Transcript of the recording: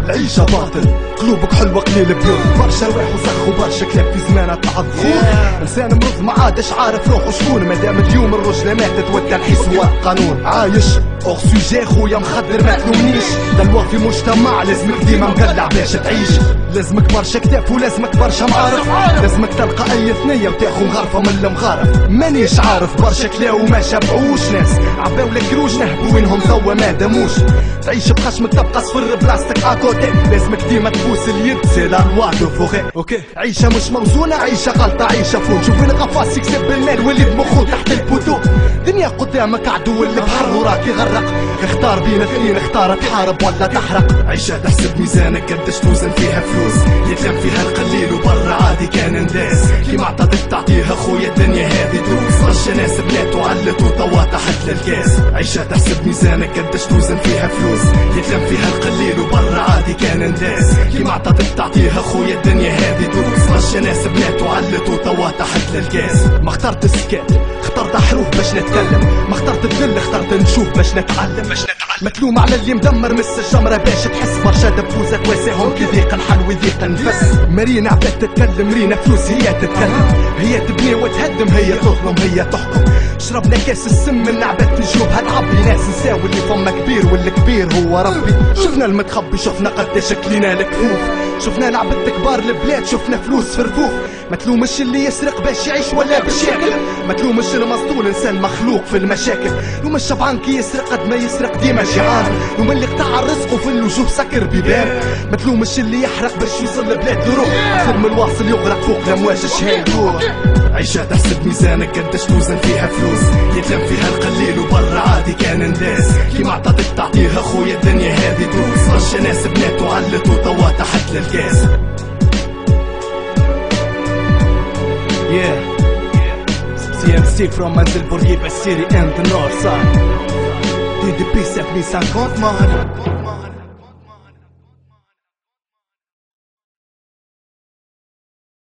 العيشة باطل، قلوبك حلوة قليل بيض، برشا رواح وزخ وبرشا كلاب في زمانها تعض. انسان مرض ما عادش عارف روحه شكون، مادام اليوم الرجلة ماتت والتنحيس هو القانون. عايش اوغ سوجي خويا مخدر ما تلومنيش، دلوة في مجتمع لازمك ديما مقلع باش تعيش. لازمك برشا كتاف ولازمك برشا معارف، لازمك تلقى اي ثنية وتاخو مغرفة من المغارف. مانيش عارف برشا كلاو ما شبعوش، ناس عباو لك روج نهبوا وينهم توا ما داموش. تعيش بخشمك تبقى صفر بلاستيك اكوتي، لازمك ديما تبوس اليد سي لا لوا دو فوغي. اوكي عيشة مش موزونة، عيشة غلطة، عيشة فوق. شوف وين غفاس يكسب بالمال واللي بمخو تحت البوتو. دنيا قدامك عدو اللي بحر وراك يغرق، اختار بين اثنين، اختار تحارب ولا تحرق. عيشة تحسب ميزانك قداش توزن فيها فلوس، يتلم فيها القليل وبرا عادي كان نداس. كيما عطاتك تعطيها خويا الدنيا هذه دوس، برشا ناس بنات وعلت وطوا تحت للكاس. عيشة تحسب ميزانك قداش توزن فيها فلوس، يتلم فيها القليل وبرا عادي كان نداس. كيما عطاتك تعطيها خويا الدنيا هذه دوس، برشا ناس بنات وعلت وطوا تحت للكاس. ما اخترت السكات، اخترت حروف باش نتكلم، ما اخترت الذل اخترت نشوف باش نتعلم. متلوم على اللي مدمر مس الجمرة باش تحس، برشا دبوزات واساهم كي ضيق الحل ويضيق النفس. مارينا عباد تتكلم، رينا فلوس هي تتكلم، هي تبني وتهدم، هي تظلم هي تحكم. شربنا كاس السم من عباد نجوبها تعبي، ناس نساوي اللي فما كبير والكبير هو ربي. شفنا المتخبي، شفنا قداش كلينا الكفوف، شفنا العباد كبار البلاد، شفنا فلوس في رفوف. ما تلومش اللي يسرق باش يعيش ولا باش ياكل، ما تلومش المسطول انسان مخلوق في المشاكل. لوم الشبعان كي يسرق قد ما يسرق ديما جيعان، لوم اللي قطع رزقه في الوجوه سكر بيبان. ما تلومش اللي يحرق باش يوصل لبلاد لروح، خدم الواصل يغرق فوق الامواج الشهيدوه. عيشة تحسب ميزانك قداش توزن فيها فلوس، يتلم فيها القليل وبرا عادي كان نداس. كيما عطاتك تعطيها خويا الدنيا هذه دوس، برشا ناس بنات وعلت وطوا تحت للكاس. Yeah, CMC from Manzil Bourguiba City and the North Side. DDP 7050 man.